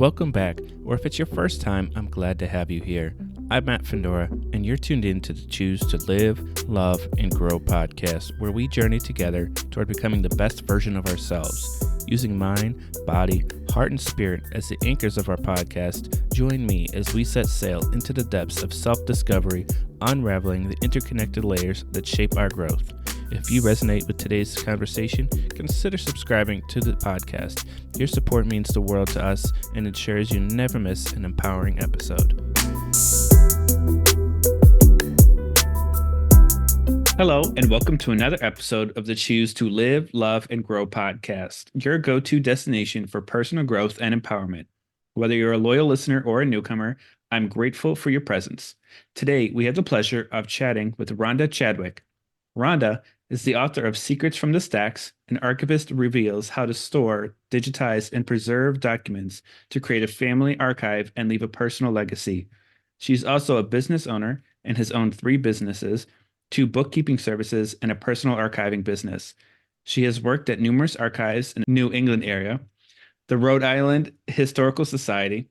Welcome back, or if it's your first time, I'm glad to have you here. I'm Matt Fendora, and you're tuned in to the Choose to Live, Love, and Grow podcast, where we journey together toward becoming the best version of ourselves. Using mind, body, heart, and spirit as the anchors of our podcast, join me as we set sail into the depths of self-discovery, unraveling the interconnected layers that shape our growth. If you resonate with today's conversation, consider subscribing to the podcast. Your support means the world to us and ensures you never miss an empowering episode. Hello, and welcome to another episode of the Choose to Live, Love, and Grow podcast, your go-to destination for personal growth and empowerment. Whether you're a loyal listener or a newcomer, I'm grateful for your presence. Today, we have the pleasure of chatting with Rhonda Chadwick. Rhonda is the author of Secrets from the Stacks. An archivist reveals how to store, digitize, and preserve documents to create a family archive and leave a personal legacy. She's also a business owner and has owned 3 businesses, 2 bookkeeping services, and a personal archiving business. She has worked at numerous archives in the New England area, the Rhode Island Historical Society,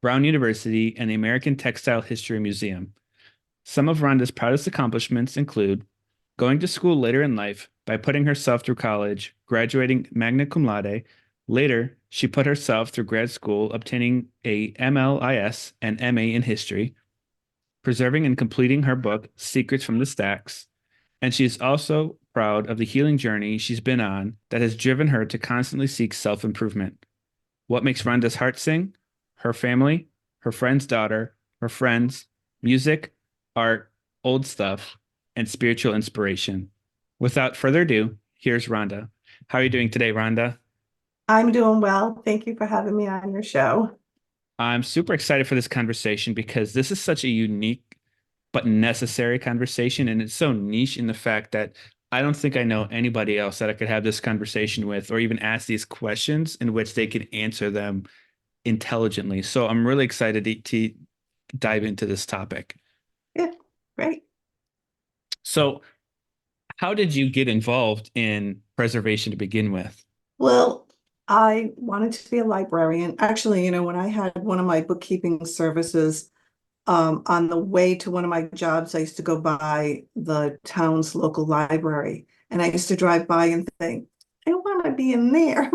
Brown University, and the American Textile History Museum. Some of Rhonda's proudest accomplishments include going to school later in life by putting herself through college, graduating magna cum laude. Later, she put herself through grad school, obtaining a MLIS and MA in history, preserving and completing her book, Secrets from the Stacks. And she is also proud of the healing journey she's been on that has driven her to constantly seek self-improvement. What makes Rhonda's heart sing? Her family, her friend's daughter, her friends, music, art, old stuff, and spiritual inspiration. Without further ado, here's Rhonda. How are you doing today, Rhonda? I'm doing well. Thank you for having me on your show. I'm super excited for this conversation because this is such a unique but necessary conversation, and it's so niche in the fact that I don't think I know anybody else that I could have this conversation with or even ask these questions in which they can answer them intelligently. So I'm really excited to dive into this topic. Yeah, great. So how did you get involved in preservation to begin with? Well, I wanted to be a librarian. Actually, when I had one of my bookkeeping services, on the way to one of my jobs, I used to go by the town's local library, and I used to drive by and think, I want to be in there.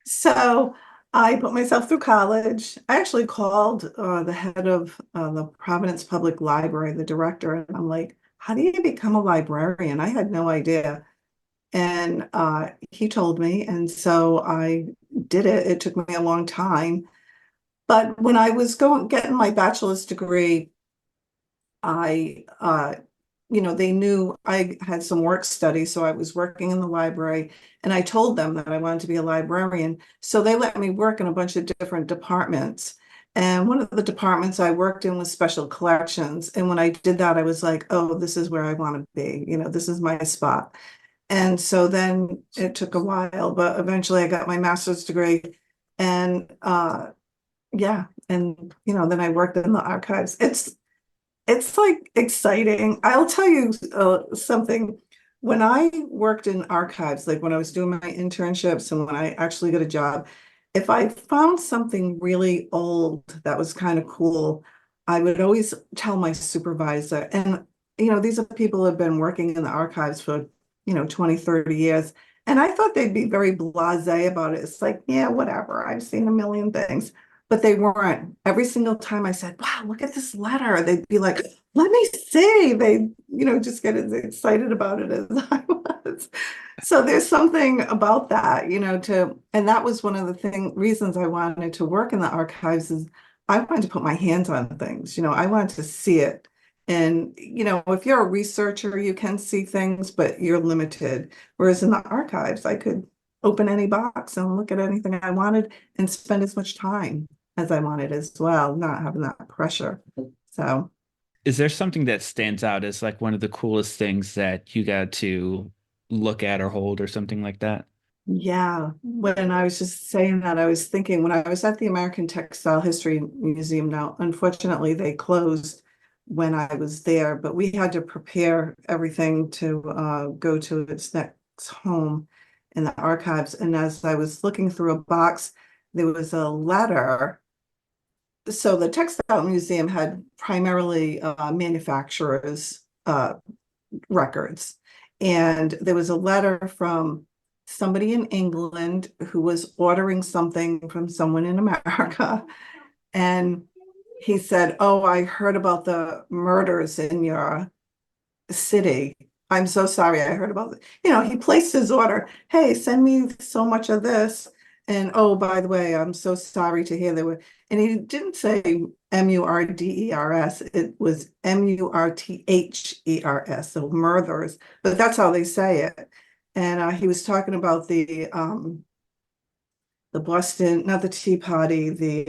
So I put myself through college. I actually called the head of the Providence Public Library, the director, and I'm like, how do you become a librarian? I had no idea. And he told me, and so I did it. It took me a long time. But when I was getting my bachelor's degree, I they knew I had some work study, so I was working in the library, and I told them that I wanted to be a librarian. So they let me work in a bunch of different departments. And one of the departments I worked in was special collections. And when I did that, I was like, oh, this is where I want to be. This is my spot. And so then it took a while, but eventually I got my master's degree. And yeah, and then I worked in the archives. It's like exciting. I'll tell you something. When I worked in archives, like when I was doing my internships and when I actually got a job, if I found something really old that was kind of cool, I would always tell my supervisor. And, these are people who have been working in the archives for, 20, 30 years. And I thought they'd be very blasé about it. It's like, yeah, whatever. I've seen a million things. But they weren't. Every single time I said, wow, look at this letter, they'd be like, let me see. They, just get as excited about it as I was. So there's something about that, and that was one of the reasons I wanted to work in the archives is I wanted to put my hands on things. I wanted to see it. And, if you're a researcher, you can see things, but you're limited. Whereas in the archives, I could open any box and look at anything I wanted and spend as much time as I wanted as well, not having that pressure. So, is there something that stands out as like one of the coolest things that you got to look at or hold or something like that? yeah, when I was just saying that, I was thinking when I was at the American Textile History Museum now, unfortunately, they closed when I was there, but we had to prepare everything to go to its next home in the archives. And as I was looking through a box, there was a letter. So the textile museum had primarily manufacturers' records. And there was a letter from somebody in England who was ordering something from someone in America. And he said, "Oh, I heard about the murders in your city. I'm so sorry I heard about it." He placed his order. Hey, send me so much of this. And oh, by the way, I'm so sorry to hear there were, and he didn't say murders, it was murthers, so murderers, but that's how they say it. And he was talking about the Boston, not the Tea Party,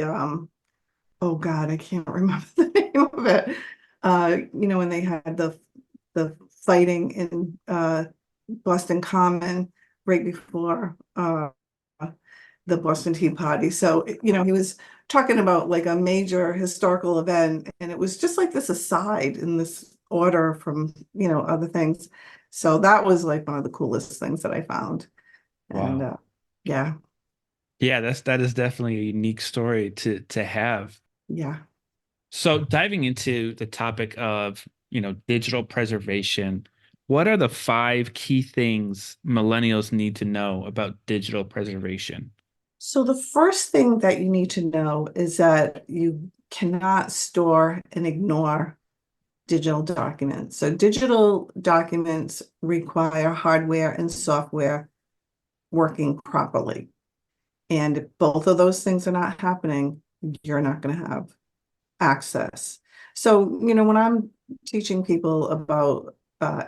oh God, I can't remember the name of it. When they had the fighting in Boston Common right before the Boston Tea Party. So, he was talking about like a major historical event, and it was just like this aside in this order from, other things. So that was like one of the coolest things that I found. And Wow. yeah, Yeah, that is definitely a unique story to have. yeah. So diving into the topic of, digital preservation, what are the five key things millennials need to know about digital preservation? So the first thing that you need to know is that you cannot store and ignore digital documents. So digital documents require hardware and software working properly. And if both of those things are not happening, you're not going to have access. So, when I'm teaching people about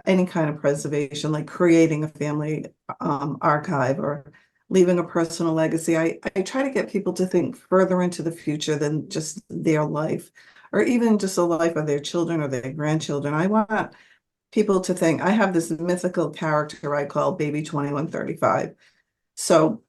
any kind of preservation, like creating a family archive or leaving a personal legacy, I try to get people to think further into the future than just their life, or even just the life of their children or their grandchildren. I want people to think, I have this mythical character I call Baby 2135. So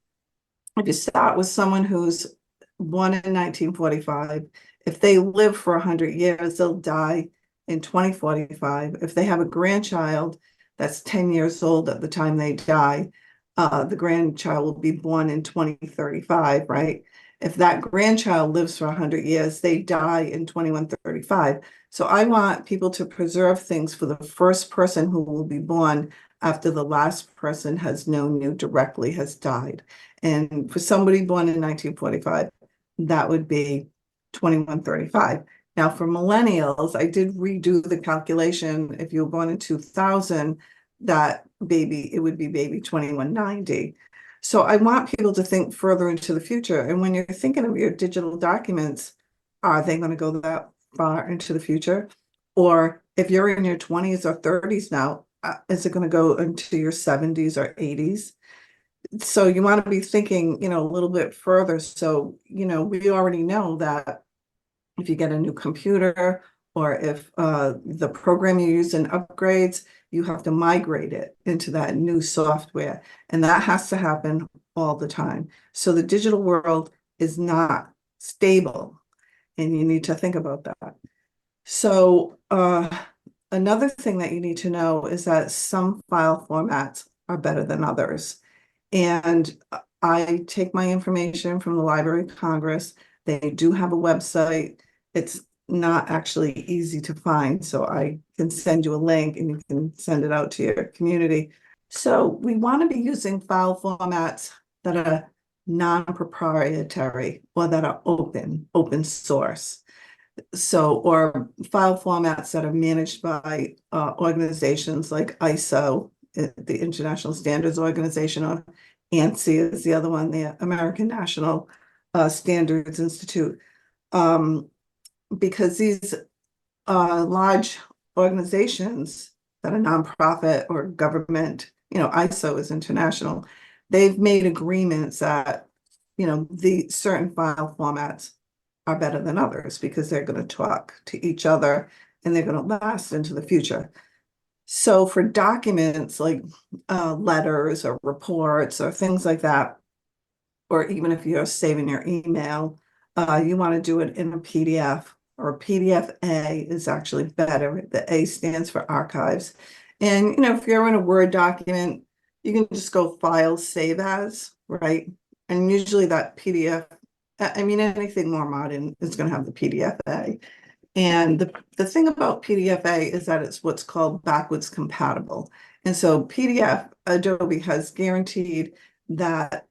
if you start with someone who's born in 1945, if they live for 100 years, they'll die in 2045. If they have a grandchild that's 10 years old at the time they die, the grandchild will be born in 2035, right? If that grandchild lives for 100 years, they die in 2135. So I want people to preserve things for the first person who will be born after the last person has known you directly has died. And for somebody born in 1945, that would be 2135. Now, for millennials, I did redo the calculation. If you were born in 2000, that baby, it would be baby 2190. So I want people to think further into the future. And when you're thinking of your digital documents, are they going to go that far into the future? Or if you're in your 20s or 30s now, is it going to go into your 70s or 80s? So you want to be thinking, a little bit further. So, we already know that if you get a new computer or if the program you use in upgrades, you have to migrate it into that new software. And that has to happen all the time. So the digital world is not stable, and you need to think about that. So another thing that you need to know is that some file formats are better than others. And I take my information from the Library of Congress. They do have a website. It's not actually easy to find, so I can send you a link and you can send it out to your community. So we want to be using file formats that are non-proprietary or that are open source. So, or file formats that are managed by organizations like ISO, the International Standards Organization, or ANSI is the other one, the American National Standards Institute. Because these large organizations that are nonprofit or government, ISO is international, they've made agreements that, the certain file formats are better than others because they're going to talk to each other and they're going to last into the future. So for documents like letters or reports or things like that, or even if you're saving your email, you want to do it in a PDF, or PDF-A is actually better. The A stands for archives. And, if you're in a Word document, you can just go File, Save As, right? And usually that PDF I mean, anything more modern is going to have the PDFA. And the thing about PDFA is that it's what's called backwards compatible. And so PDF, Adobe has guaranteed that,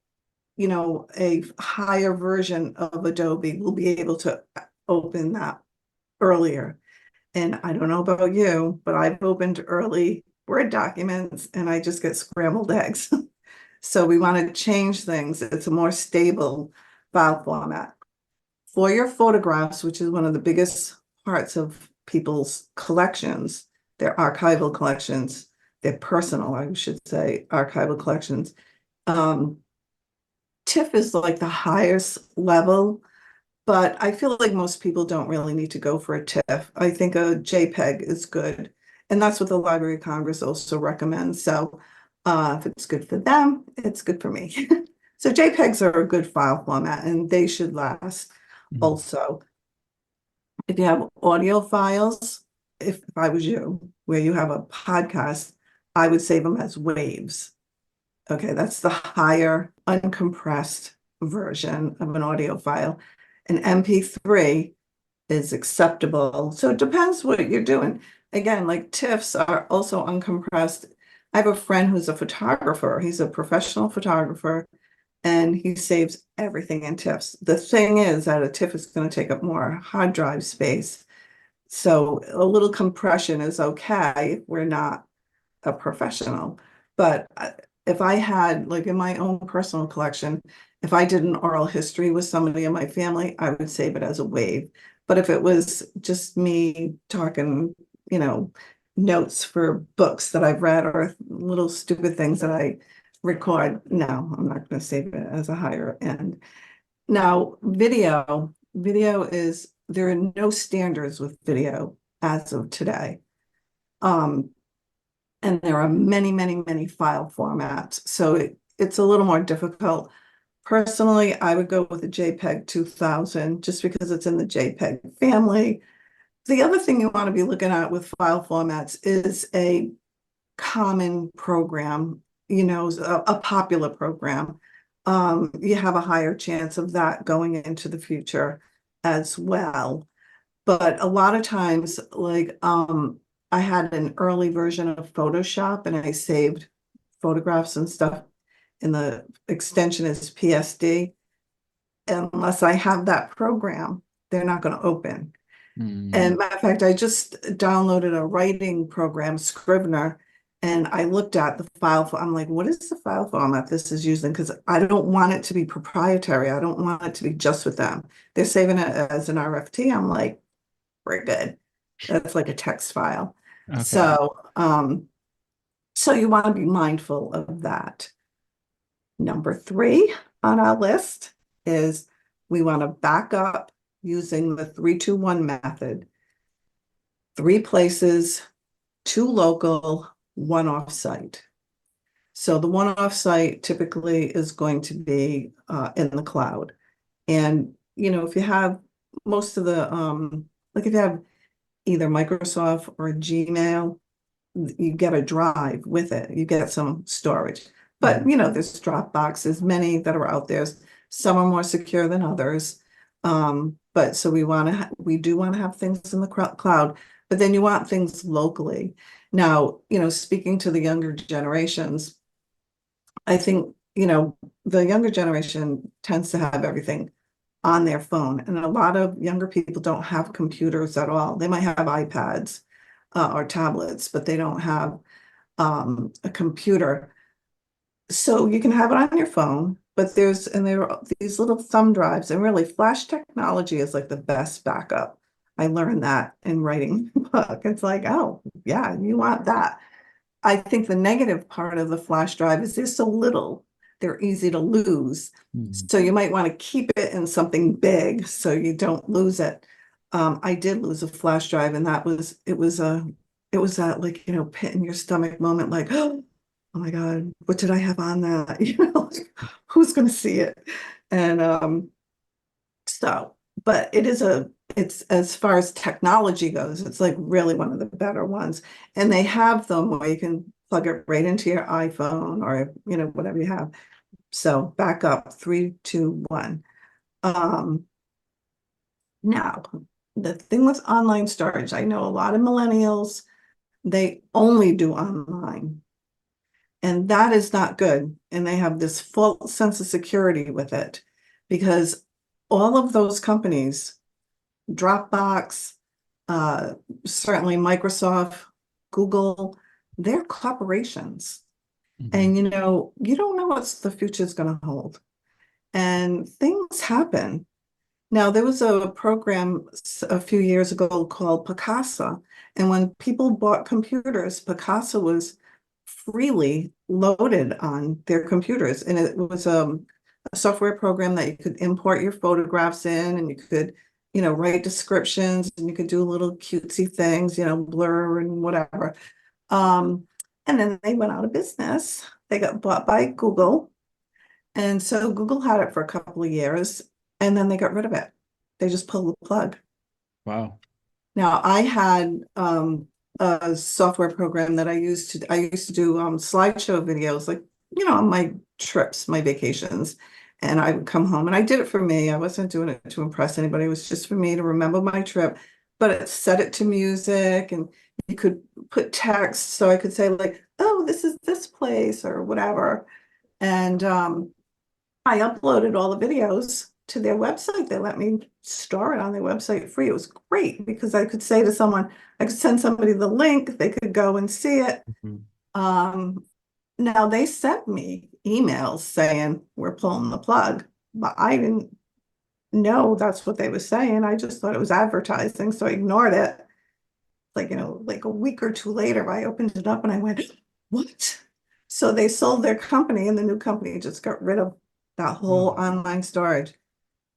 a higher version of Adobe will be able to open that earlier. And I don't know about you, but I've opened early Word documents and I just get scrambled eggs. So we want to change things. It's a more stable file format. For your photographs, which is one of the biggest parts of people's collections, their archival collections, their personal, I should say, archival collections. TIFF is like the highest level, but I feel like most people don't really need to go for a TIFF. I think a JPEG is good. And that's what the Library of Congress also recommends. So if it's good for them, it's good for me. So JPEGs are a good file format and they should last. Mhm. Also, if you have audio files, if I was you, where you have a podcast, I would save them as waves. Okay, that's the higher uncompressed version of an audio file. An MP3 is acceptable. So it depends what you're doing. Again, like TIFFs are also uncompressed. I have a friend who's a photographer. He's a professional photographer and he saves everything in TIFFs. The thing is that a TIFF is going to take up more hard drive space. So a little compression is okay. We're not a professional. But if I had, like in my own personal collection, if I did an oral history with somebody in my family, I would save it as a wave. But if it was just me talking, you know, notes for books that I've read or little stupid things that I record, no, I'm not going to save it as a higher end. Now, video is, there are no standards with video as of today. Um, and there are many, many, many file formats. So it's a little more difficult. Personally, I would go with the JPEG 2000 just because it's in the JPEG family. The other thing you want to be looking at with file formats is a common program, a popular program. You have a higher chance of that going into the future as well. But a lot of times, like I had an early version of Photoshop and I saved photographs and stuff, and the extension is PSD. Unless I have that program, they're not going to open. And Mm. matter of fact, I just downloaded a writing program, Scrivener, and I looked at the file. I'm like, what is the file format this is using? Because I don't want it to be proprietary. I don't want it to be just with them. They're saving it as an RFT. I'm like, we're good. That's like a text file. Okay. So you want to be mindful of that. Number 3 on our list is we want to back up using the 3-2-1 method. 3 places, 2 local, 1 offsite. So the 1 offsite typically is going to be in the cloud. And, if you have most of the, like if you have either Microsoft or Gmail, you get a drive with it. You get some storage. But, Mhm. there's Dropboxes, many that are out there. Some are more secure than others. But so we do want to have things in the cloud, but then you want things locally. Now, speaking to the younger generations, I think, the younger generation tends to have everything on their phone. And a lot of younger people don't have computers at all. They might have iPads or tablets, but they don't have a computer. So you can have it on your phone, but there are these little thumb drives, and really flash technology is like the best backup. I learned that in writing a book. It's like, oh, yeah, you want that. I think the negative part of the flash drive is there's so little, they're easy to lose. Mhm. So you might want to keep it in something big so you don't lose it. I did lose a flash drive, and it was that, like, pit in your stomach moment, like, oh my God, what did I have on that? Like, who's going to see it? And so, but it's, as far as technology goes, it's like really one of the better ones. And they have them where you can plug it right into your iPhone or, whatever you have. So back up, 3, 2, 1. Um, Now, the thing with online storage, I know a lot of millennials, they only do online. And that is not good. And they have this false sense of security with it because all of those companies, Dropbox, uh, certainly Microsoft, Google, they're corporations. Mhm. And you don't know what the future is going to hold. And things happen. Now, there was a program a few years ago called Picasa. And when people bought computers, Picasa was freely loaded on their computers. And it was a software program that you could import your photographs in and you could, write descriptions and you could do little cutesy things, blur and whatever. Um, and then they went out of business. They got bought by Google. And so Google had it for a couple of years and then they got rid of it. They just pulled the plug. Wow. Now I had a software program that I used to do slideshow videos, like, on my trips, my vacations. And I would come home and I did it for me. I wasn't doing it to impress anybody. It was just for me to remember my trip. But it set it to music and you could put text so I could say like, oh, this is this place or whatever. And I uploaded all the videos to their website. They let me store it on their website free. It was great because I could say to someone, I could send somebody the link, they could go and see it. Mhm. Um, Now they sent me emails saying we're pulling the plug, but I didn't know that's what they were saying. I just thought it was advertising, so I ignored it. Like, like a week or two later, I opened it up and I went, what? So they sold their company and the new company just got rid of that whole Wow. online storage.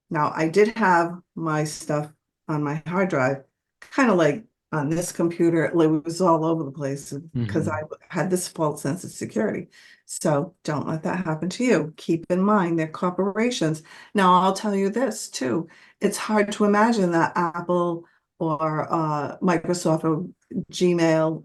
Now, I did have my stuff on my hard drive, kind of like on this computer. It was all over the place because I Mhm. had this false sense of security. So don't let that happen to you. Keep in mind they're corporations. Now, I'll tell you this too. It's hard to imagine that Apple or Microsoft or Gmail,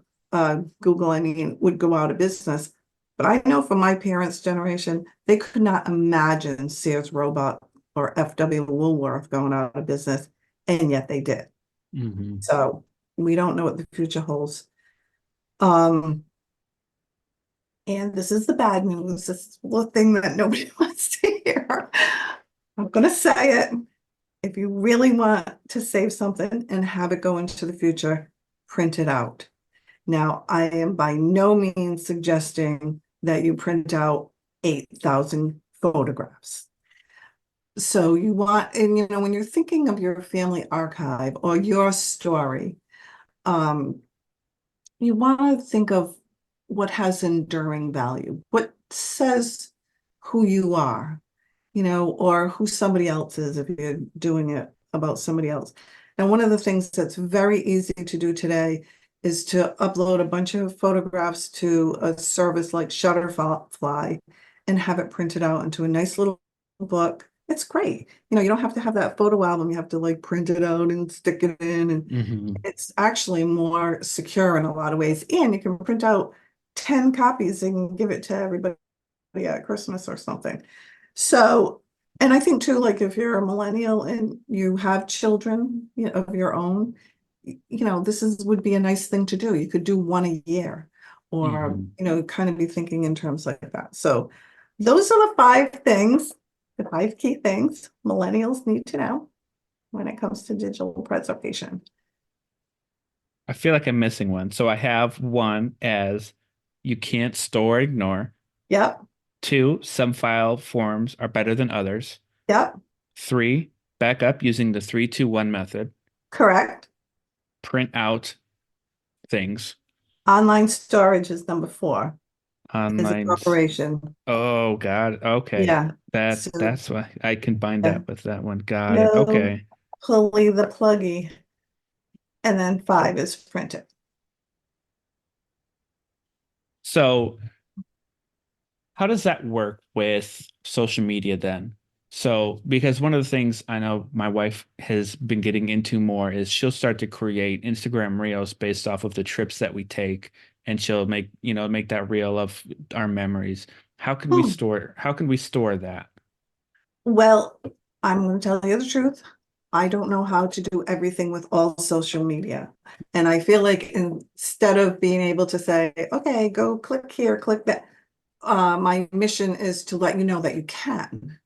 Google, I mean, would go out of business. But I know from my parents' generation, they could not imagine Sears Roebuck or FW Woolworth going out of business, and yet they did. Mhm. So we don't know what the future holds. Um, and this is the bad news. This is the thing that nobody wants to hear. I'm gonna say it. If you really want to save something and have it go into the future, print it out. Now, I am by no means suggesting that you print out 8,000 photographs. So you want, and when you're thinking of your family archive or your story, um, you want to think of what has enduring value, what says who you are, or who somebody else is if you're doing it about somebody else. And one of the things that's very easy to do today is to upload a bunch of photographs to a service like Shutterfly and have it printed out into a nice little book. It's great. You don't have to have that photo album. You have to like print it out and stick it in. And Mhm. it's actually more secure in a lot of ways. And you can print out 10 copies and give it to everybody at Christmas or something. So, and I think too, like if you're a millennial and you have children, of your own, this would be a nice thing to do. You could do one a year or, Mhm. kind of be thinking in terms like that. So those are the five key things millennials need to know when it comes to digital preservation. I feel like I'm missing one. So I have one as you can't store or ignore. Yep, Two, some file forms are better than others. yep, Three, back up using the 3-2-1 method. correct. Print out things. Online storage is number four, is a Online. corporation. Oh God. Okay. Yeah. So, That's why I combined yeah. that with that one. Got it. No, Okay. pulley the pluggy. And then five is printed. So how does that work with social media then? So, because one of the things I know my wife has been getting into more is she'll start to create Instagram reels based off of the trips that we take, and she'll make that reel of our memories. Hmm. How can we store that? Well, I'm going to tell you the truth. I don't know how to do everything with all social media. And I feel like instead of being able to say, okay, go click here, click that, my mission is to let you know that you can.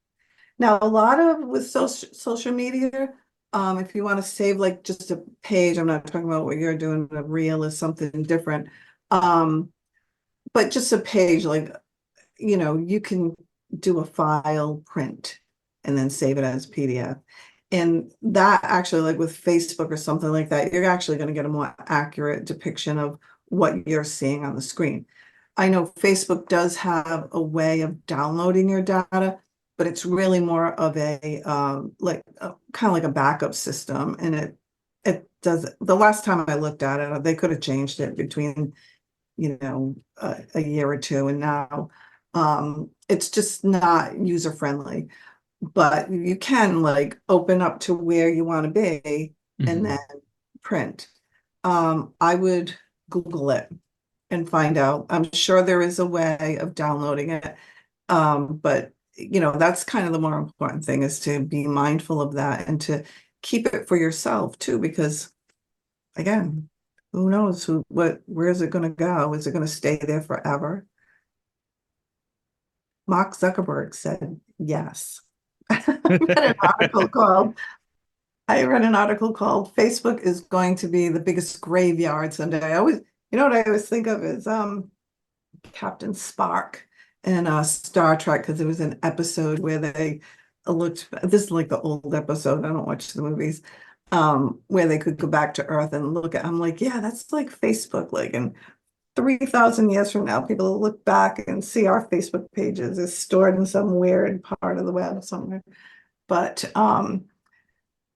Now, a lot of with social media, if you want to save like just a page, I'm not talking about what you're doing, a reel is something different. Um, but just a page, like, you can do a file print and then save it as PDF. And that actually, like with Facebook or something like that, you're actually going to get a more accurate depiction of what you're seeing on the screen. I know Facebook does have a way of downloading your data, but it's really more of a like kind of like a backup system. And it does, the last time I looked at it, they could have changed it between a year or two, and now it's just not user friendly. But you can like open up to where you want to be and Hmm. then print. I would Google it and find out. I'm sure there is a way of downloading it. But that's kind of the more important thing, is to be mindful of that and to keep it for yourself too, because again, who knows where is it going to go? Is it going to stay there forever? Mark Zuckerberg said yes. read an article called I read an article called Facebook is going to be the biggest graveyard someday. What I always think of is Captain Spark in Star Trek, because there was an episode where they looked, this is like the old episode, I don't watch the movies, where they could go back to Earth and look at, I'm like, yeah, that's like Facebook, like in 3,000 years from now, people will look back and see our Facebook pages is stored in some weird part of the web somewhere. But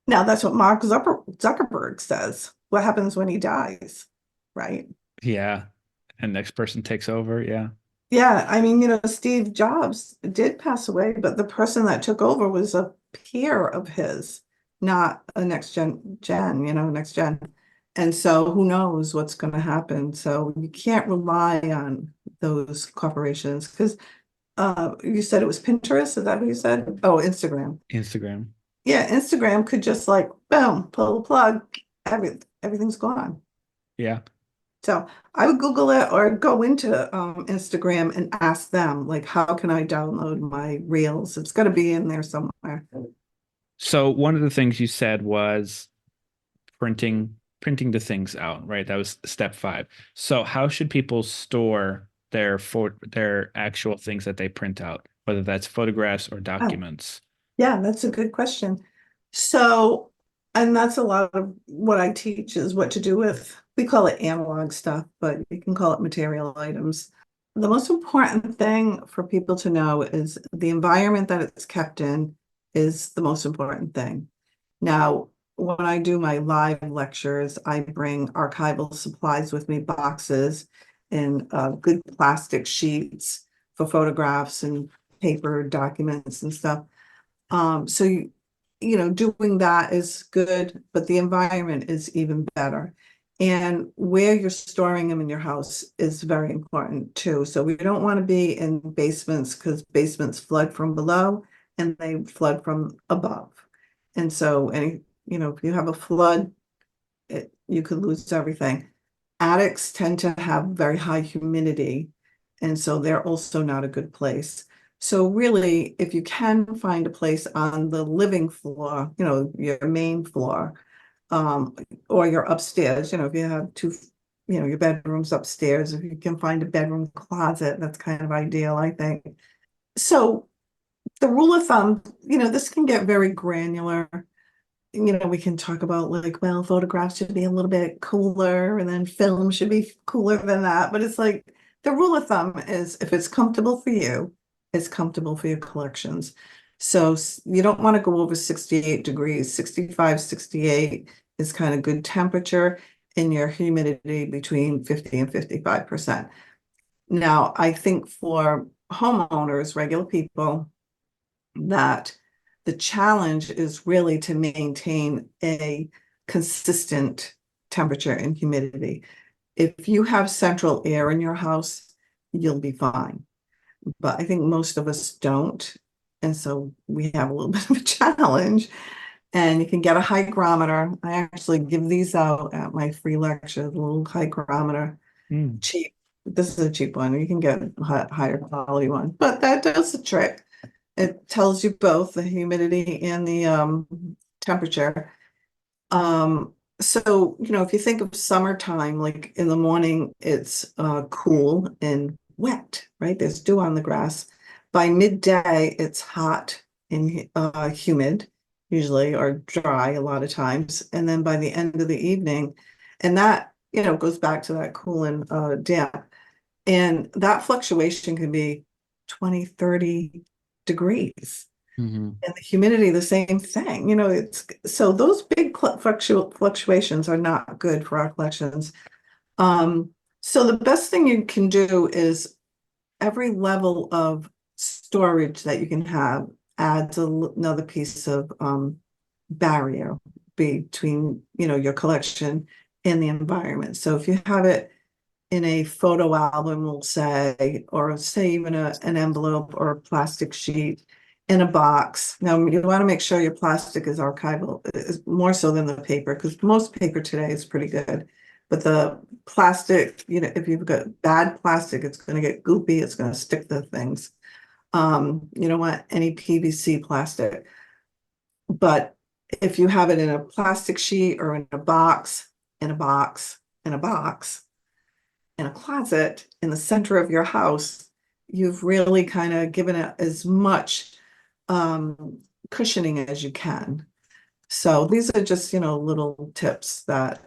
now that's what Mark Zuckerberg says. What happens when he dies, right? Yeah. And next person takes over. Yeah. Yeah, I mean, Steve Jobs did pass away, but the person that took over was a peer of his, not a next gen. And so who knows what's going to happen. So you can't rely on those corporations, because you said it was Pinterest, is that what you said? Oh, Instagram. Instagram. Yeah, Instagram could just like boom, pull the plug, everything's gone. Yeah. So I would Google it or go into Instagram and ask them, like, how can I download my reels? It's got to be in there somewhere. So one of the things you said was printing the things out, right? That was step five. So how should people store their actual things that they print out, whether that's photographs or Oh, documents? yeah, that's a good question. So, and that's a lot of what I teach, is what to do with, we call it analog stuff, but you can call it material items. The most important thing for people to know is the environment that it's kept in is the most important thing. Now, when I do my live lectures, I bring archival supplies with me, boxes and good plastic sheets for photographs and paper documents and stuff. So doing that is good, but the environment is even better. And where you're storing them in your house is very important too. So we don't want to be in basements, because basements flood from below and they flood from above. And so if you have a flood, you could lose everything. Attics tend to have very high humidity, and so they're also not a good place. So really, if you can find a place on the living floor, your main floor, um, or your upstairs, if you have your bedrooms upstairs, if you can find a bedroom closet, that's kind of ideal, I think. So the rule of thumb, this can get very granular. We can talk about like, well, photographs should be a little bit cooler and then film should be cooler than that. But it's like the rule of thumb is, if it's comfortable for you, it's comfortable for your collections. So you don't want to go over 68 degrees, 65, 68 is kind of good temperature, in your humidity between 50 and 55%. Now, I think for homeowners, regular people, that the challenge is really to maintain a consistent temperature and humidity. If you have central air in your house, you'll be fine. But I think most of us don't. And so we have a little bit of a challenge. And you can get a hygrometer. I actually give these out at my free lecture, the little hygrometer. Mm. Cheap. This is a cheap one. You can get a higher quality one, but that does the trick. It tells you both the humidity and the temperature. So, if you think of summertime, like in the morning, it's cool and wet, right? There's dew on the grass. By midday, it's hot and humid, usually, or dry a lot of times. And then by the end of the evening, and that, goes back to that cool and damp. And that fluctuation can be 20, 30 degrees. Hmm. And the humidity, the same thing. It's so those big fluctuations are not good for our collections. Um, so the best thing you can do is every level of storage that you can have adds another piece of barrier between, your collection and the environment. So if you have it in a photo album, we'll say, or say even an envelope or a plastic sheet in a box. Now, you want to make sure your plastic is archival, is more so than the paper, because most paper today is pretty good. But the plastic, if you've got bad plastic, it's going to get goopy, it's going to stick to things. You don't want any PVC plastic. But if you have it in a plastic sheet or in a box, in a box, in a box, in a closet in the center of your house, you've really kind of given it as much um, cushioning as you can. So these are just, little tips that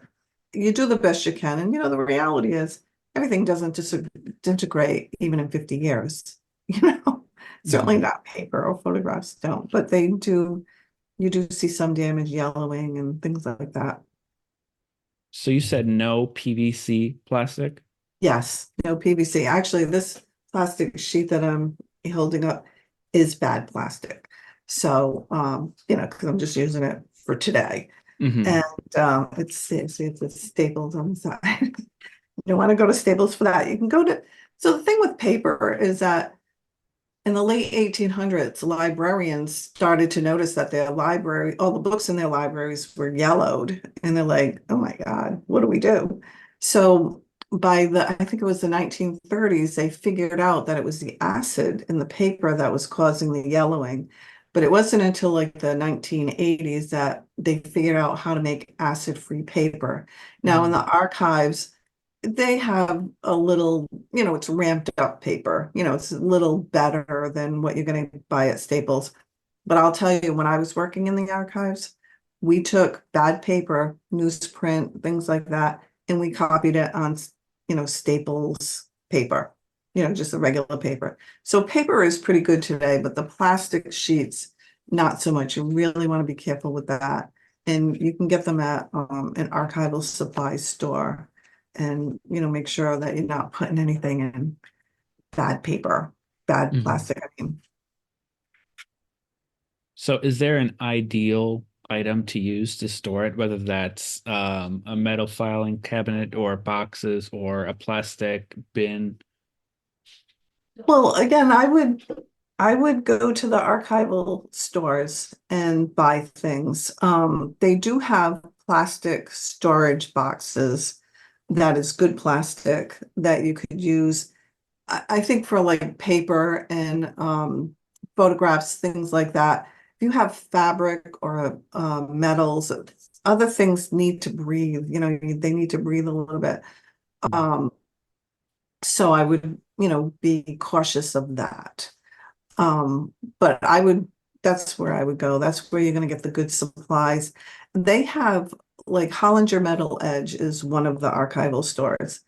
you do the best you can. And, the reality is everything doesn't disintegrate even in 50 years, you know, certainly Hmm. not paper or photographs don't, but they do, you do see some damage, yellowing and things like that. So you said no PVC plastic? Yes, no PVC. Actually, this plastic sheet that I'm holding up is bad plastic. So, because I'm just using it for today. Hmm. And it's Staples on the side. You don't want to go to Staples for that. You can go to, so the thing with paper is that in the late 1800s, librarians started to notice that their library, all the books in their libraries were yellowed. And they're like, oh my God, what do we do? So I think it was the 1930s, they figured out that it was the acid in the paper that was causing the yellowing. But it wasn't until like the 1980s that they figured out how to make acid-free paper. Now, in the archives, they have a little, it's ramped up paper. It's a little better than what you're going to buy at Staples. But I'll tell you, when I was working in the archives, we took bad paper, newsprint, things like that, and we copied it on, Staples paper, just the regular paper. So paper is pretty good today, but the plastic sheets, not so much. You really want to be careful with that. And you can get them at an archival supply store and, make sure that you're not putting anything in bad paper, bad Hmm. plastic. I mean, So is there an ideal item to use to store it, whether that's a metal filing cabinet or boxes or a plastic bin? well, again, I would go to the archival stores and buy things. They do have plastic storage boxes that is good plastic that you could use. I think for like paper and photographs, things like that. If you have fabric or metals, other things need to breathe. They need to breathe a little bit. Um, so I would, be cautious of that. But that's where I would go. That's where you're going to get the good supplies. They have like Hollinger Metal Edge is one of the archival stores,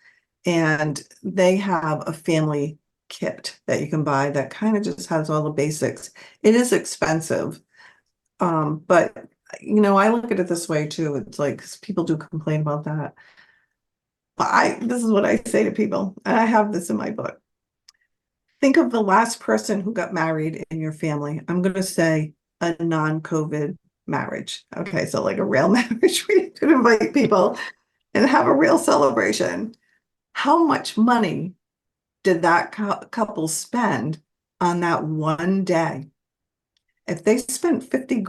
and they have a family kit that you can buy that kind of just has all the basics. It is expensive, but I look at it this way too. It's like 'cause people do complain about that. But this is what I say to people, and I have this in my book. Think of the last person who got married in your family. I'm going to say a non-COVID marriage. Okay, so like a real marriage where you could invite people and have a real celebration. How much money did that couple spend on that one day? If they spent 50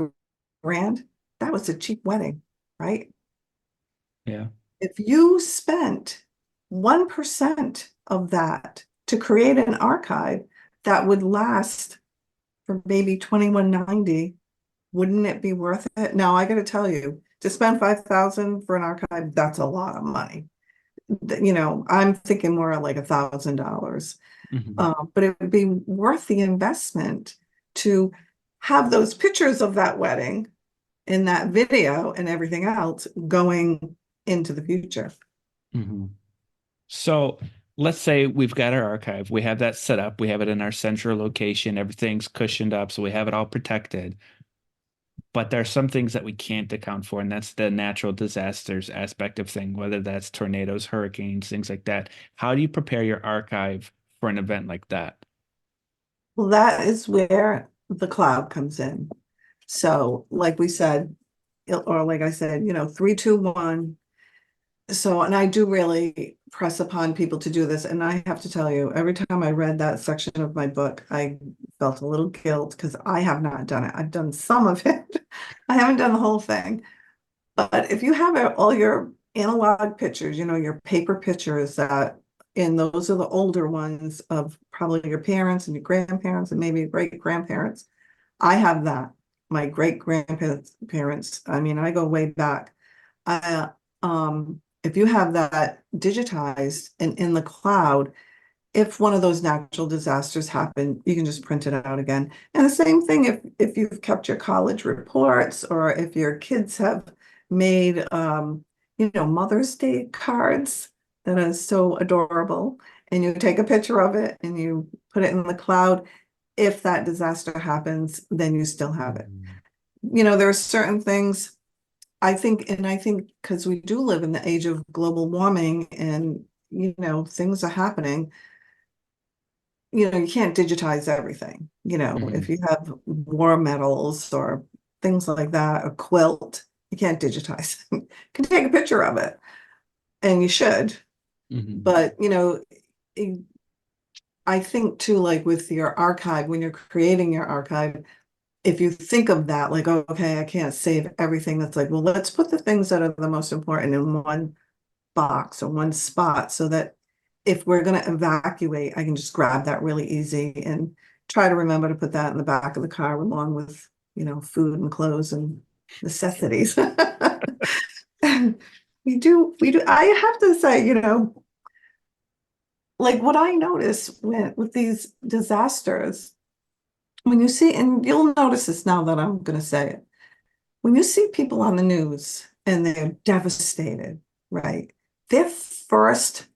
grand, that was a cheap wedding, right? Yeah. If you spent 1% of that to create an archive that would last for maybe 2190, wouldn't it be worth it? Now, I got to tell you, to spend 5,000 for an archive, that's a lot of money. I'm thinking more like $1,000. Hmm. But it would be worth the investment to have those pictures of that wedding in that video and everything else going into the future. Hmm. So let's say we've got our archive, we have that set up, we have it in our central location, everything's cushioned up, so we have it all protected. But there are some things that we can't account for, and that's the natural disasters aspect of thing, whether that's tornadoes, hurricanes, things like that. How do you prepare your archive for an event like that? Well, that is where the cloud comes in. So, like we said, or like I said, 3, 2, 1. So, and I do really press upon people to do this. And I have to tell you, every time I read that section of my book, I felt a little guilt because I have not done it. I've done some of it. I haven't done the whole thing. But if you have all your analog pictures, your paper pictures and those are the older ones of probably your parents and your grandparents and maybe your great grandparents. I have that. My great grandparents, I mean, I go way back. If you have that digitized and in the cloud, if one of those natural disasters happen, you can just print it out again. And the same thing if you've kept your college reports or if your kids have made Mother's Day cards that are so adorable, and you take a picture of it and you put it in the cloud. If that disaster happens, then you still have it. Mhm. There are certain things I think because we do live in the age of global warming and things are happening, you can't digitize everything. If Mhm. you have war medals or things like that, a quilt, you can't digitize. You can take a picture of it, and you should. Mhm. But it- I think too, like with your archive, when you're creating your archive, if you think of that, like, oh, okay, I can't save everything. That's like, well, let's put the things that are the most important in one box or one spot so that if we're going to evacuate, I can just grab that really easy and try to remember to put that in the back of the car along with, food and clothes and necessities. We do. I have to say, like what I notice with these disasters, when you see, and you'll notice this now that I'm going to say it, when you see people on the news and they're devastated, right? Their first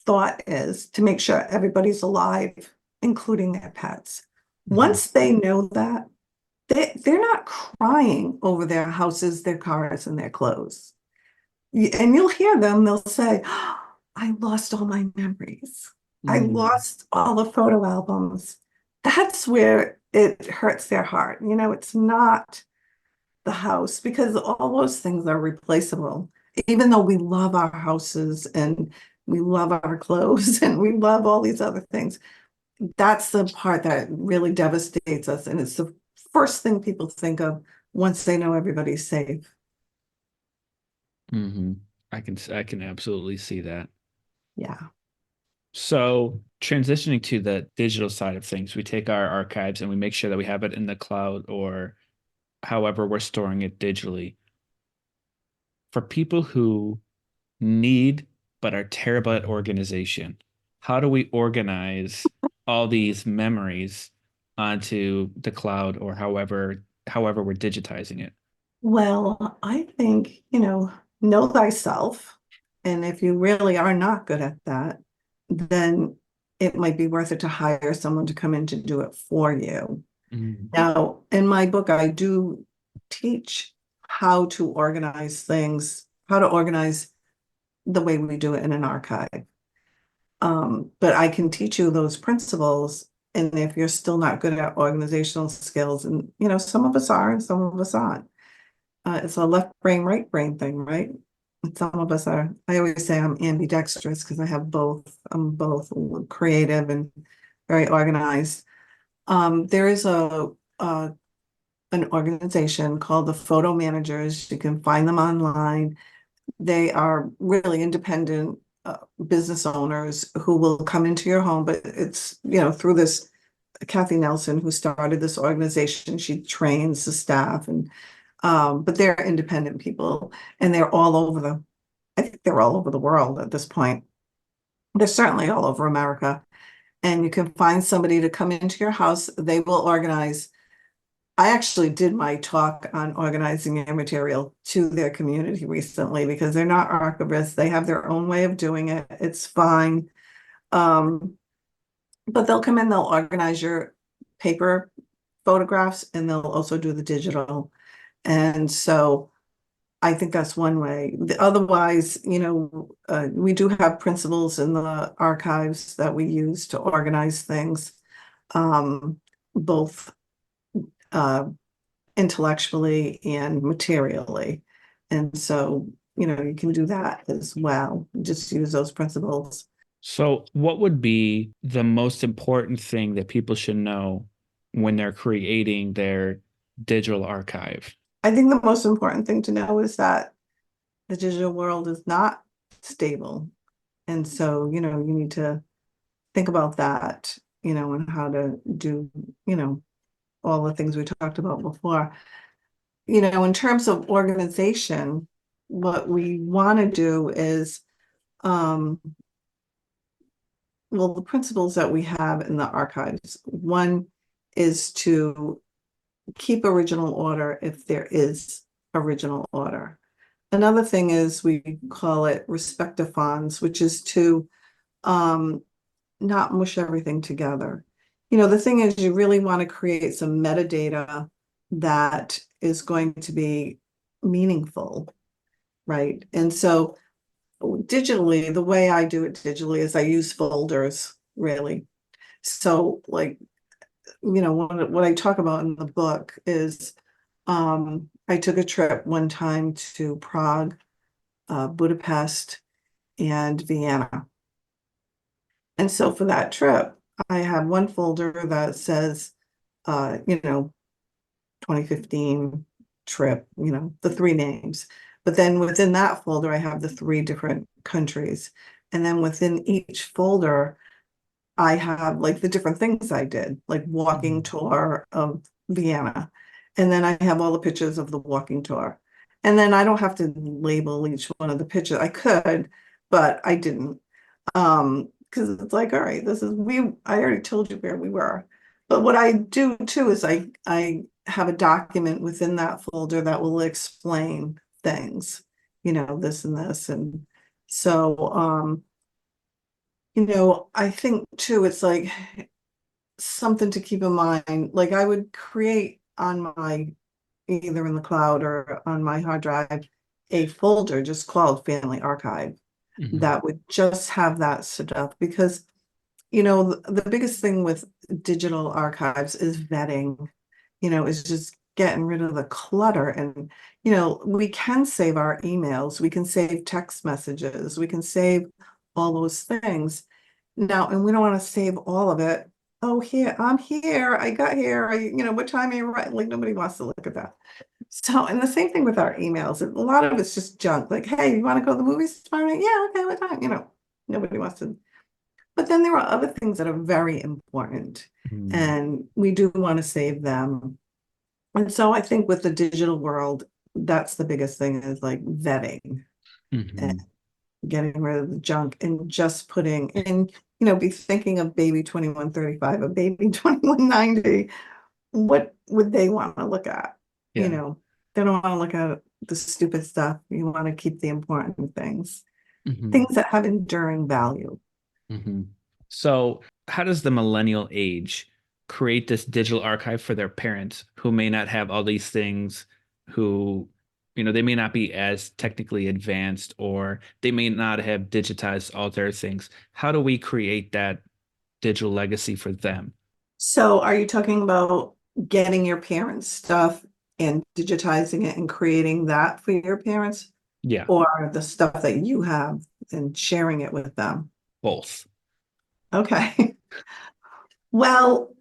thought is to make sure everybody's alive, including their pets. Mhm. Once they know that, they're not crying over their houses, their cars, and their clothes. And you'll hear them, they'll say, "Oh, I lost all my memories. I Mhm. lost all the photo albums." That's where it hurts their heart. It's not the house because all those things are replaceable. Even though we love our houses and we love our clothes and we love all these other things, that's the part that really devastates us. And it's the first thing people think of once they know everybody's safe. Mhm. I can absolutely see that. Yeah. So transitioning to the digital side of things, we take our archives and we make sure that we have it in the cloud or however we're storing it digitally. For people who need but are terrible at organization, how do we organize all these memories onto the cloud or however we're digitizing it? Well, I think, know thyself. And if you really are not good at that, then it might be worth it to hire someone to come in to do it for you. Mhm. Now, in my book, I do teach how to organize things, how to organize the way we do it in an archive. But I can teach you those principles. And if you're still not good at organizational skills, and some of us are and some of us aren't, it's a left brain, right brain thing, right? And some of us are, I always say I'm ambidextrous because I have both. I'm both creative and very organized. There is a an organization called the Photo Managers. You can find them online. They are really independent business owners who will come into your home, but it's, through this Kathy Nelson, who started this organization. She trains the staff, and but they're independent people, and they're all over I think they're all over the world at this point. They're certainly all over America. And you can find somebody to come into your house. They will organize. I actually did my talk on organizing your material to their community recently because they're not archivists. They have their own way of doing it. It's fine. But they'll come in, they'll organize your paper photographs, and they'll also do the digital. And so I think that's one way. Otherwise, we do have principles in the archives that we use to organize things, both uh, intellectually and materially. And so, you can do that as well. Just use those principles. So, what would be the most important thing that people should know when they're creating their digital archive? I think the most important thing to know is that the digital world is not stable. And so, you need to think about that, and how to do, all the things we talked about before. In terms of organization, what we want to do is, um, well, the principles that we have in the archives, one is to keep original order if there is original order. Another thing is we call it respectathons, which is to not mush everything together. The thing is, you really want to create some metadata that is going to be meaningful, right? And so digitally, the way I do it digitally is I use folders, really. So like, what I talk about in the book is I took a trip one time to Prague, Budapest, and Vienna. And so for that trip, I have one folder that says, 2015 trip, the three names. But then within that folder, I have the three different countries. And then within each folder, I have like the different things I did, like walking Mhm. tour of Vienna. And then I have all the pictures of the walking tour. And then I don't have to label each one of the pictures. I could, but I didn't. Because it's like, all right, I already told you where we were. But what I do too is I have a document within that folder that will explain things, this and this. And so I think too, it's like something to keep in mind. Like I would create on either in the cloud or on my hard drive, a folder just called Family Archive Mhm. that would just have that stuff because, the biggest thing with digital archives is vetting, is just getting rid of the clutter. And, we can save our emails, we can save text messages, we can save all those things. Now, and we don't want to save all of it. Oh, I'm here. I got here. What time are you right? Like nobody wants to look at that. So, and the same thing with our emails. A lot of it's just junk. Like, hey, you want to go to the movies tomorrow night? Yeah, okay, what time? Nobody wants to. But then there are other things that are very important, Mhm. and we do want to save them. And so I think with the digital world, that's the biggest thing is like vetting and Mhm. getting rid of the junk and just putting in, be thinking of baby 2135, a baby 2190. What would they want to look at? You Yeah. know, they don't want to look at the stupid stuff. You want to keep the important things, Mhm. things that have enduring value. Mhm. So, how does the millennial age create this digital archive for their parents who may not have all these things, who, they may not be as technically advanced or they may not have digitized all their things? How do we create that digital legacy for them? So are you talking about getting your parents' stuff and digitizing it and creating that for your parents, Yeah, or the stuff that you have and sharing it with them? both. Okay. Well,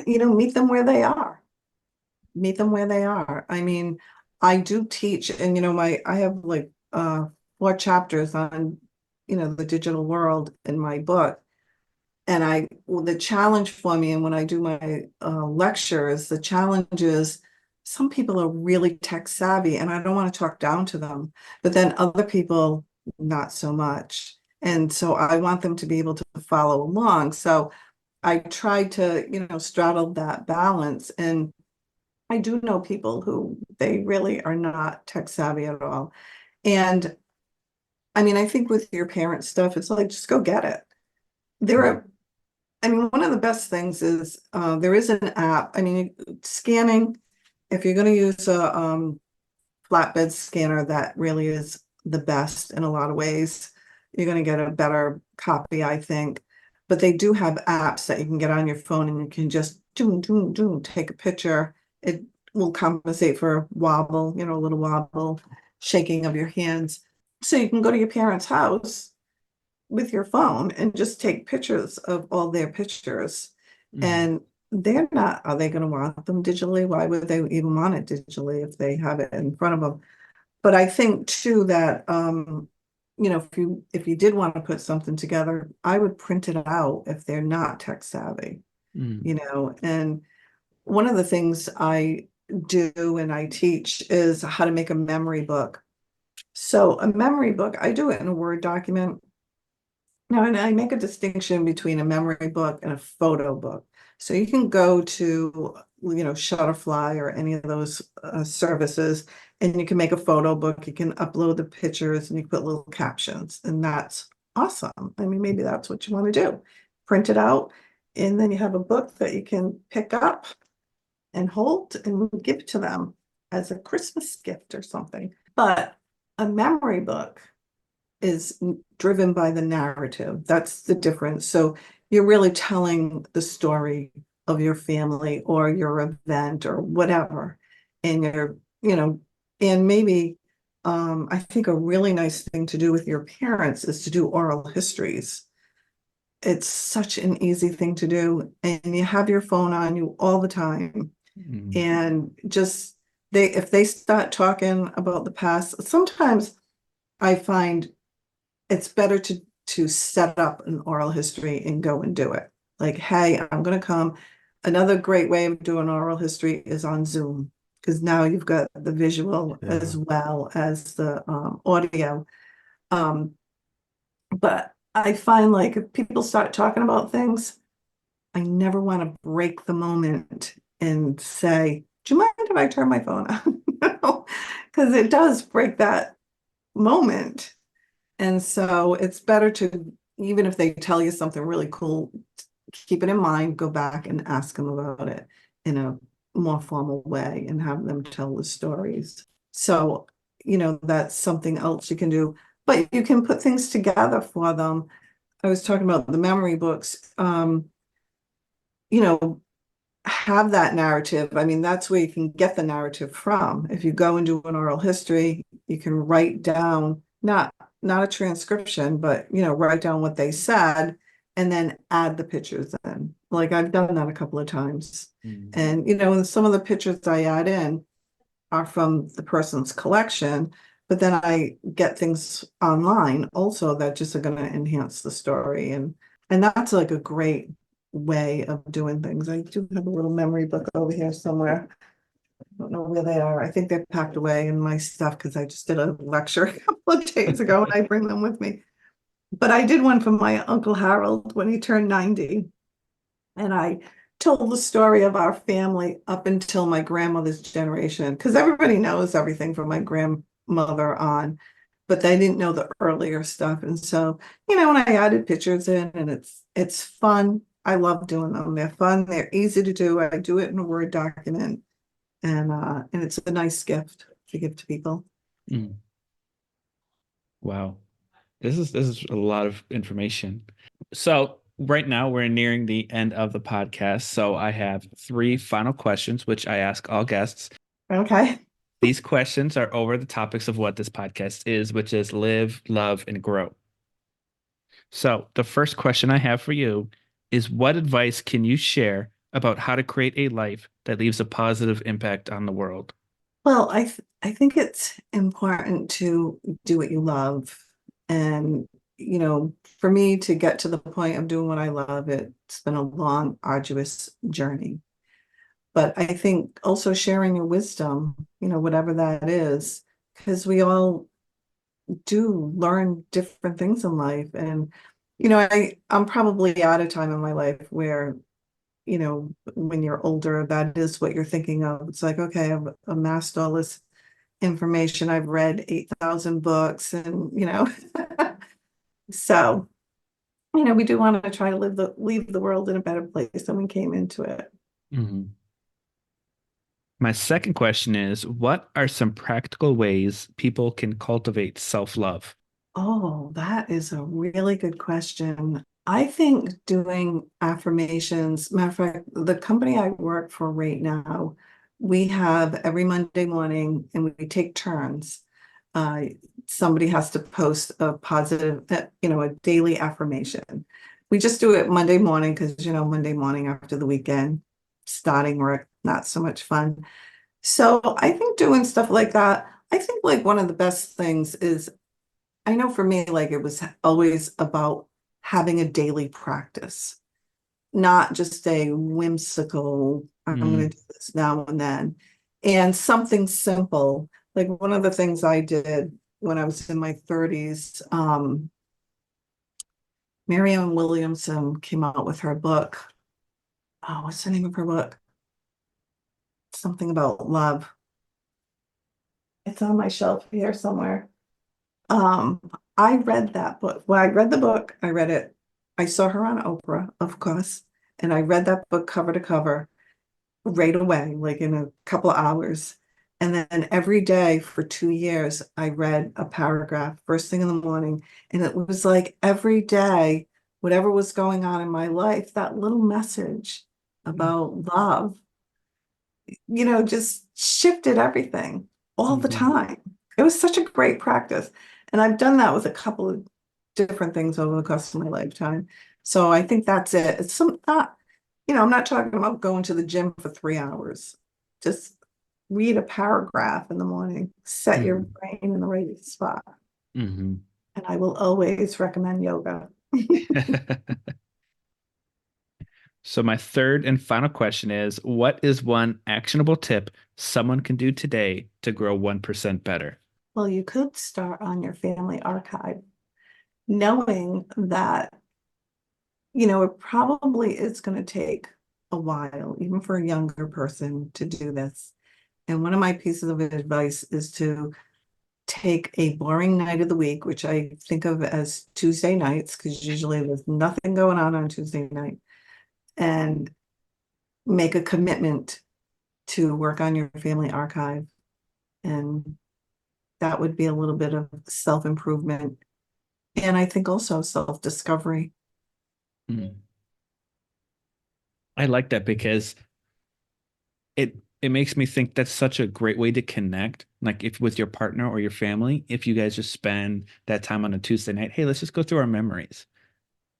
meet them where they are. meet them where they are. I mean, I do teach, and I have like 4 chapters on, the digital world in my book. And well, the challenge for me, and when I do my lectures, the challenge is some people are really tech savvy, and I don't want to talk down to them, but then other people, not so much. And so I want them to be able to follow along. So I try to, straddle that balance. And I do know people who they really are not tech savvy at all. And I mean, I think with your parents' stuff, it's like just go get it. There Mm, are I mean, one of the best things is there is an app. I mean, scanning, if you're going to use a flatbed scanner, that really is the best in a lot of ways. You're going to get a better copy, I think. But they do have apps that you can get on your phone and you can just take a picture. It will compensate for wobble, a little wobble, shaking of your hands. So you can go to your parents' house with your phone and just take pictures of all their pictures. mm, And are they going to want them digitally? Why would they even want it digitally if they have it in front of them? But I think too that, if you did want to put something together, I would print it out if they're not tech savvy, mm, and one of the things I do and I teach is how to make a memory book. So a memory book, I do it in a Word document. Now, and I make a distinction between a memory book and a photo book. So you can go to, Shutterfly or any of those services, and you can make a photo book. You can upload the pictures and you put little captions, and that's awesome. I mean, maybe that's what you want to do. Print it out, and then you have a book that you can pick up and hold and give to them as a Christmas gift or something. But a memory book is driven by the narrative. That's the difference. So you're really telling the story of your family or your event or whatever. And and maybe I think a really nice thing to do with your parents is to do oral histories. It's such an easy thing to do. And you have your phone on you all the time. mm, And just if they start talking about the past, sometimes I find it's better to set up an oral history and go and do it. Like, hey, I'm going to come. Another great way of doing oral history is on Zoom, because now you've got the visual yeah. as well as the audio. Um, but I find like if people start talking about things, I never want to break the moment and say, "Do you mind if I turn my phone on?" Because it does break that moment. And so it's better to, even if they tell you something really cool, keep it in mind, go back and ask them about it in a more formal way and have them tell the stories. So, that's something else you can do. But you can put things together for them. I was talking about the memory books. You know, have that narrative. I mean, that's where you can get the narrative from. If you go and do an oral history, you can write down not a transcription, but write down what they said and then add the pictures in. Like I've done that a couple of times. Mm, And and some of the pictures I add in are from the person's collection, but then I get things online also that just are going to enhance the story. And that's like a great way of doing things. I do have a little memory book over here somewhere. I don't know where they are. I think they're packed away in my stuff because I just did a lecture a couple of days ago and I bring them with me. But I did one for my Uncle Harold when he turned 90. And I told the story of our family up until my grandmother's generation, because everybody knows everything from my grandmother on, but they didn't know the earlier stuff. And so, when I added pictures in, and it's fun. I love doing them. They're fun. They're easy to do. I do it in a Word document, and it's a nice gift to give to people. mm. Wow. This is a lot of information. So right now we're nearing the end of the podcast. So I have three final questions, which I ask all guests. Okay. These questions are over the topics of what this podcast is, which is live, love, and grow. So the first question I have for you is what advice can you share about how to create a life that leaves a positive impact on the world? Well, I think it's important to do what you love. And, for me to get to the point of doing what I love, it's been a long, arduous journey. But I think also sharing your wisdom, whatever that is, because we all do learn different things in life. And, I'm probably at a time in my life where, when you're older, that is what you're thinking of. It's like, okay, I've amassed all this information. I've read 8,000 books and, so, we do want to try to leave the world in a better place than we came into it. Mhm. My second question is, what are some practical ways people can cultivate self-love? Oh, that is a really good question. I think doing affirmations, matter of fact, the company I work for right now, we have every Monday morning and we take turns. Uh, Somebody has to post a positive, a daily affirmation. We just do it Monday morning because, Monday morning after the weekend, starting work, not so much fun. So I think doing stuff like that, I think like one of the best things is I know for me, like it was always about having a daily practice, not just a whimsical, I'm going Mm, to do this now and then. And something simple, like one of the things I did when I was in my 30s, Marianne Williamson came out with her book. Oh, what's the name of her book? Something about love. It's on my shelf here somewhere. Um, I read that book. When I read the book, I read it. I saw her on Oprah, of course, and I read that book cover to cover right away, like in a couple of hours. And then every day for 2 years, I read a paragraph first thing in the morning. And it was like every day, whatever was going on in my life, that little message about love, just shifted everything all the mhm, time. It was such a great practice. And I've done that with a couple of different things over the course of my lifetime. So I think that's it. It's not, I'm not talking about going to the gym for 3 hours. Just read a paragraph in the morning, set your mhm, brain in the right spot. mhm. And I will always recommend yoga. So my third and final question is, what is one actionable tip someone can do today to grow 1% better? Well, you could start on your family archive, knowing that it probably is going to take a while, even for a younger person to do this. And one of my pieces of advice is to take a boring night of the week, which I think of as Tuesday nights, because usually there's nothing going on Tuesday night, and make a commitment to work on your family archive. And that would be a little bit of self-improvement. And I think also self-discovery. Mm. I like that because it makes me think that's such a great way to connect, like if with your partner or your family, if you guys just spend that time on a Tuesday night, hey, let's just go through our memories.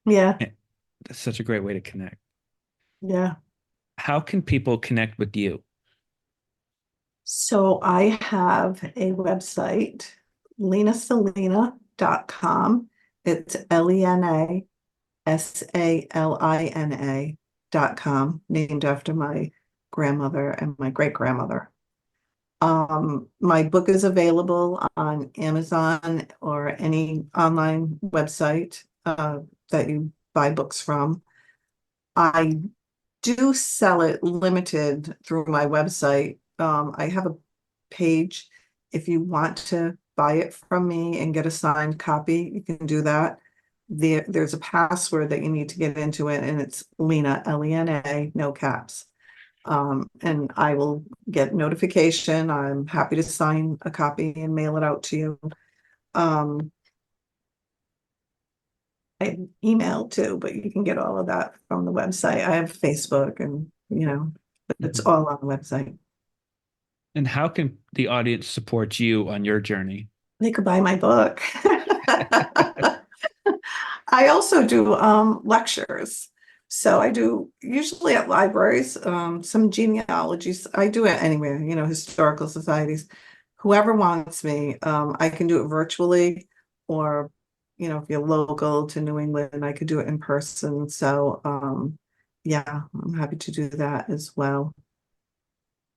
Yeah, Eh, That's such a great way to connect. yeah. How can people connect with you? So I have a website, lenasalina.com. It's LenaSalina.com, named after my grandmother and my great grandmother. My book is available on Amazon or any online website that you buy books from. I do sell it limited through my website. I have a page. If you want to buy it from me and get a signed copy, you can do that. There's a password that you need to get into it, and it's Lena, Lena, no caps. And I will get notification. I'm happy to sign a copy and mail it out to you. Um, I have email too, but you can get all of that from the website. I have Facebook and, but it's Mhm. all on the website. And how can the audience support you on your journey? They could buy my book. I also do lectures. So I do usually at libraries, some genealogies. I do it anywhere, historical societies. Whoever wants me, I can do it virtually, or if you're local to New England, I could do it in person. So yeah, I'm happy to do that as well.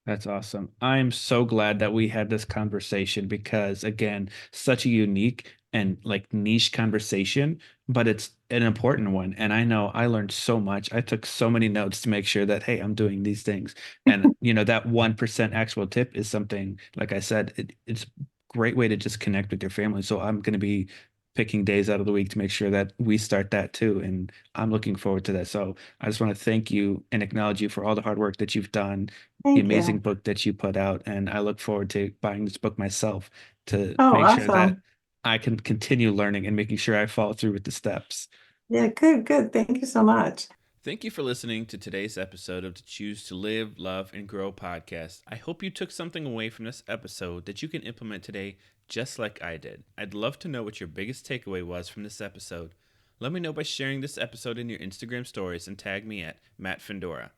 That's awesome. I'm so glad that we had this conversation because, again, such a unique and like niche conversation, but it's an important one. And I know I learned so much. I took so many notes to make sure that, hey, I'm doing these things. And, that 1% actual tip is something, like I said, it's a great way to just connect with your family. So I'm going to be picking days out of the week to make sure that we start that too. And I'm looking forward to that. So I just want to thank you and acknowledge you for all the hard work that you've done, the Thank amazing you. book that you put out. And I look forward to buying this book myself to Oh, make sure that awesome. I can continue learning and making sure I follow through with the steps. Yeah, good, good. Thank you so much. Thank you for listening to today's episode of the Choose to Live, Love, and Grow podcast. I hope you took something away from this episode that you can implement today just like I did. I'd love to know what your biggest takeaway was from this episode. Let me know by sharing this episode in your Instagram stories and tag me at Matt Fendora.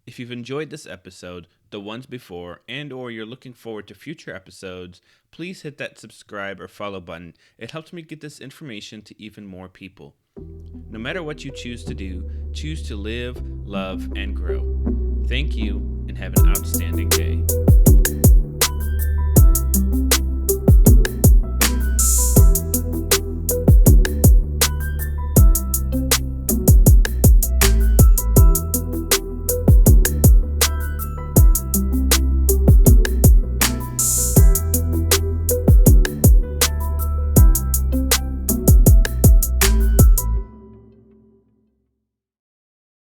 If you've enjoyed this episode, the ones before, and or you're looking forward to future episodes, please hit that subscribe or follow button. It helps me get this information to even more people. No matter what you choose to do, choose to live, love, and grow. Thank you, and have an outstanding